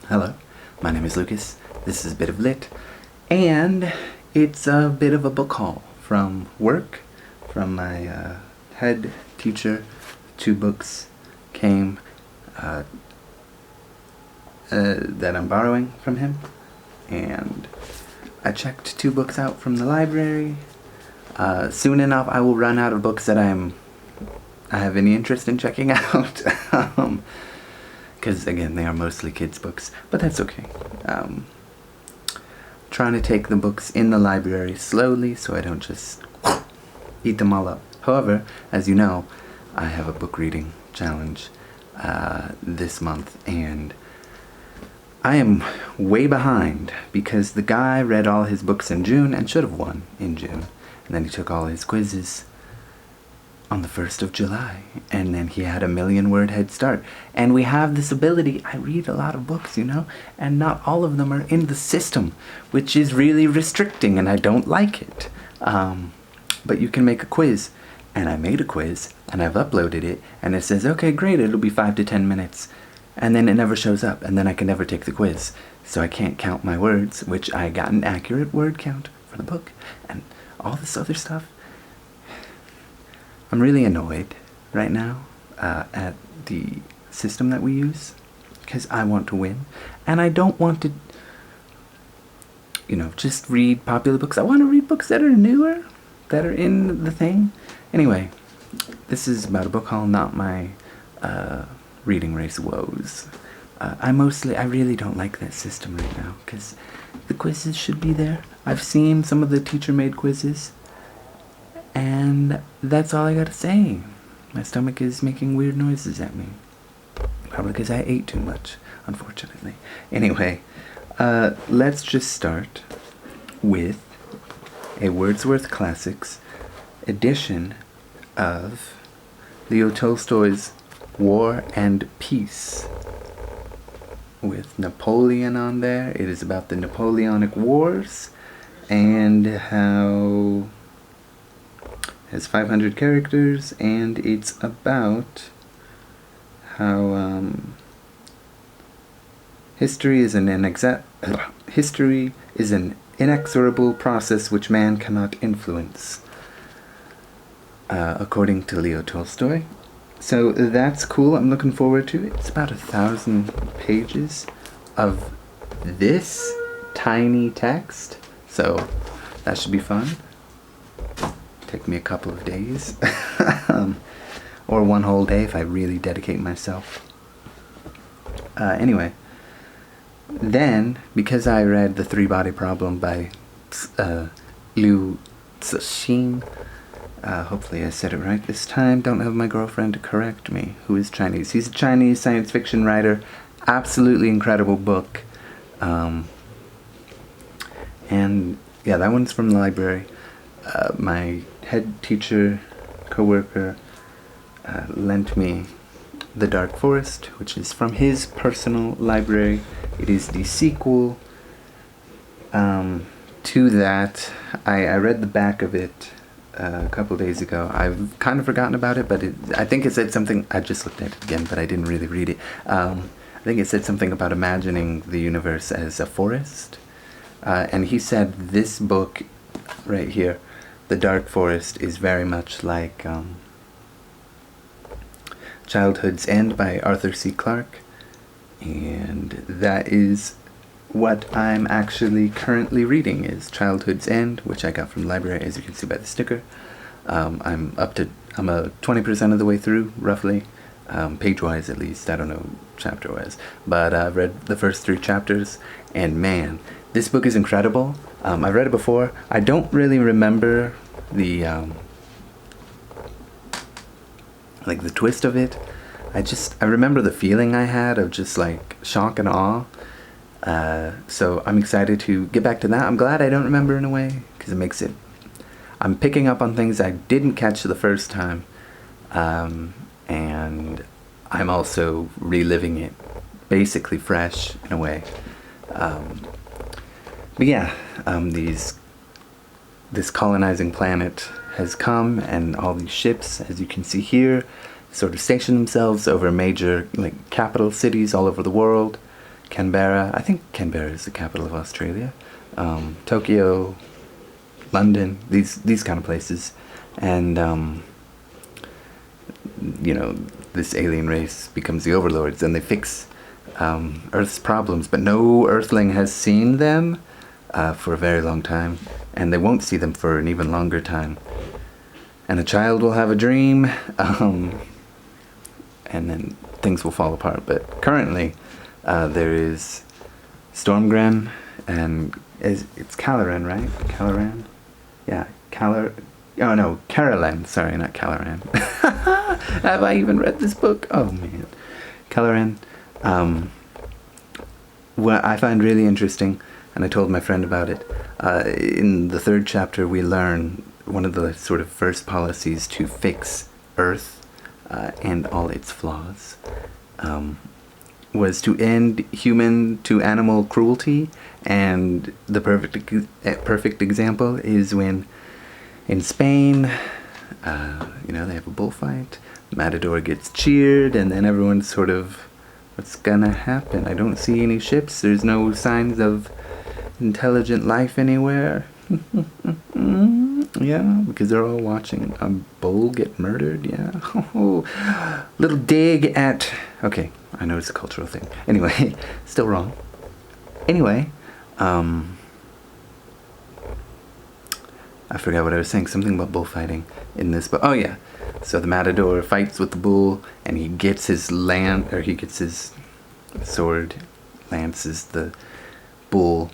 Hello, my name is Lucas. This is a bit of lit, and it's a bit of a book haul from work, from my head teacher. 2 books came that I'm borrowing from him, and I checked 2 books out from the library. Soon enough, I will run out of books that I have any interest in checking out. Because again, they are mostly kids' books, but that's okay. Trying to take the books in the library slowly so I don't just eat them all up. However, as you know, I have a book reading challenge this month, and I am way behind because the guy read all his books in June and should have won in June, and then he took all his quizzes on the 1st of July, and then he had a 1,000,000-word head start. And we have this ability, I read a lot of books, and not all of them are in the system, which is really restricting, and I don't like it. But you can make a quiz, and I made a quiz, and I've uploaded it, and it says, okay, great, it'll be 5 to 10 minutes, and then it never shows up, and then I can never take the quiz, so I can't count my words, which I got an accurate word count for the book, and all this other stuff. I'm really annoyed right now at the system that we use, because I want to win, and I don't want to, just read popular books. I want to read books that are newer, that are in the thing. Anyway, this is about a book haul, not my reading race woes. I really don't like that system right now, because the quizzes should be there. I've seen some of the teacher-made quizzes, and that's all I gotta say. My stomach is making weird noises at me. Probably because I ate too much, unfortunately. Anyway, let's just start with a Wordsworth Classics edition of Leo Tolstoy's War and Peace, with Napoleon on there. It is about the Napoleonic Wars and how has 500 characters, and it's about how history is an inexorable process which man cannot influence, according to Leo Tolstoy. So that's cool. I'm looking forward to it. It's about 1,000 pages of this tiny text, so that should be fun. Take me a couple of days, or one whole day if I really dedicate myself. Anyway, then, because I read The Three-Body Problem by Liu Cixin, hopefully I said it right this time, don't have my girlfriend to correct me, who is Chinese. He's a Chinese science fiction writer, absolutely incredible book, and yeah, that one's from the library. My head teacher, co-worker, lent me The Dark Forest, which is from his personal library. It is the sequel to that. I read the back of it a couple days ago. I've kind of forgotten about it, but I think it said something. I just looked at it again, but I didn't really read it. I think it said something about imagining the universe as a forest. And he said this book right here, The Dark Forest, is very much like Childhood's End by Arthur C. Clarke, and that is what I'm actually currently reading, is Childhood's End, which I got from the library, as you can see by the sticker. I'm a 20% of the way through, roughly, page-wise at least. I don't know chapter-wise, but I've read the first 3 chapters, and man, this book is incredible. I've read it before. I don't really remember the the twist of it. I remember the feeling I had of just like shock and awe. So I'm excited to get back to that. I'm glad I don't remember in a way, because it makes it, I'm picking up on things I didn't catch the first time, and I'm also reliving it basically fresh in a way. But yeah, this colonizing planet has come, and all these ships, as you can see here, sort of station themselves over major capital cities all over the world, Canberra. I think Canberra is the capital of Australia. Tokyo, London, these kind of places. And, you know, this alien race becomes the overlords, and they fix Earth's problems, but no Earthling has seen them for a very long time, and they won't see them for an even longer time. And a child will have a dream, and then things will fall apart. But currently, there is Stormgren, and it's Caloran, right? Caloran? Yeah, oh no, Carolan. Sorry, not Caloran. Have I even read this book? Oh man. Caloran. What I find really interesting, and I told my friend about it, in the 3rd chapter we learn one of the sort of first policies to fix Earth and all its flaws was to end human to animal cruelty, and the perfect example is when in Spain, you know, they have a bullfight, Matador gets cheered, and then everyone's sort of, what's gonna happen? I don't see any ships, there's no signs of intelligent life anywhere. Yeah, because they're all watching a bull get murdered, yeah. Little dig at... Okay, I know it's a cultural thing. Anyway, still wrong. Anyway, I forgot what I was saying. Something about bullfighting in this book. Oh yeah. So the Matador fights with the bull, and he gets his sword, lances the bull,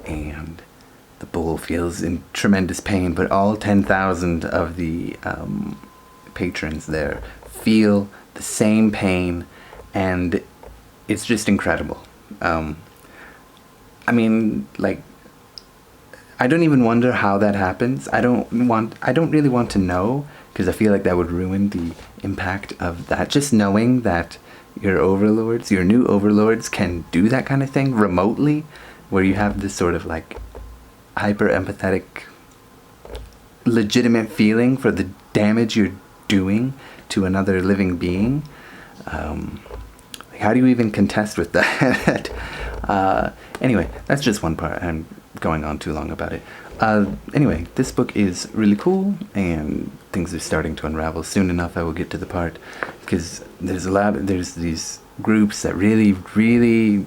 and the bull feels in tremendous pain. But all 10,000 of the patrons there feel the same pain, and it's just incredible. I mean, like, I don't even wonder how that happens. I don't really want to know, because I feel like that would ruin the impact of that. Just knowing that your overlords, your new overlords, can do that kind of thing remotely, where you have this sort of like hyper empathetic, legitimate feeling for the damage you're doing to another living being. Like, how do you even contest with that? Anyway, that's just one part. I'm going on too long about it. Anyway, this book is really cool, and things are starting to unravel. Soon enough I will get to the part, because there's these groups that really, really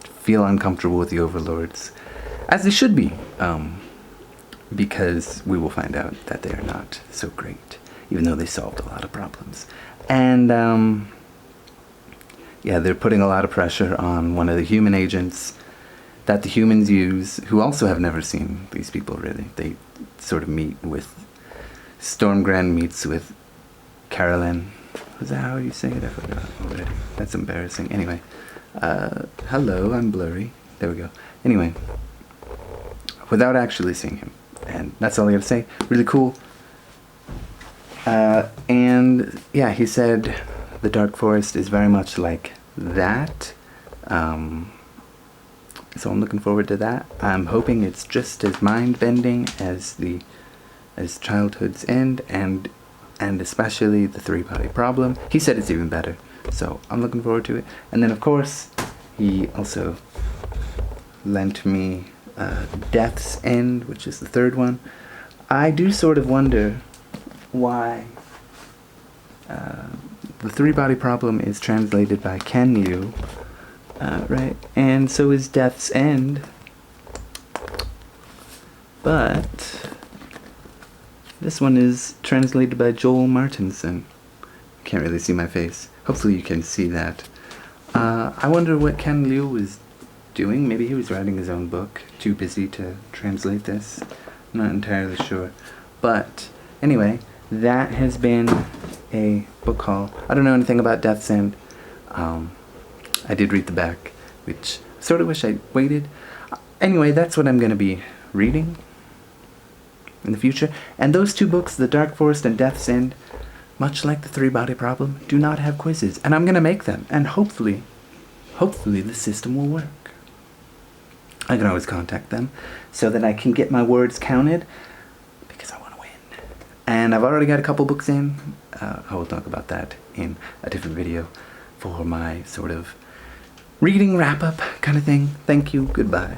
feel uncomfortable with the overlords, as they should be, because we will find out that they are not so great, even though they solved a lot of problems. And yeah, they're putting a lot of pressure on one of the human agents that the humans use, who also have never seen these people, really. They sort of meet with... Stormgren meets with Carolyn. Is that how you say it? I forgot already. That's embarrassing. Anyway. Hello, I'm blurry. There we go. Anyway. Without actually seeing him. And that's all I gotta say. Really cool. And yeah, he said the Dark Forest is very much like that. So I'm looking forward to that. I'm hoping it's just as mind-bending as Childhood's End, and especially the Three-Body Problem. He said it's even better, so I'm looking forward to it. And then of course, he also lent me Death's End, which is the 3rd one. I do sort of wonder why the Three-Body Problem is translated by Can You, right? And so is Death's End. But this one is translated by Joel Martinson. Can't really see my face. Hopefully you can see that. I wonder what Ken Liu was doing. Maybe he was writing his own book. Too busy to translate this. I'm not entirely sure. But anyway, that has been a book haul. I don't know anything about Death's End. I did read the back, which I sort of wish I'd waited. Anyway, that's what I'm going to be reading in the future. And those 2 books, The Dark Forest and Death's End, much like the Three-Body Problem, do not have quizzes. And I'm going to make them. And hopefully the system will work. I can always contact them so that I can get my words counted, because I want to win. And I've already got a couple books in. I will talk about that in a different video for my sort of reading wrap up kind of thing. Thank you. Goodbye.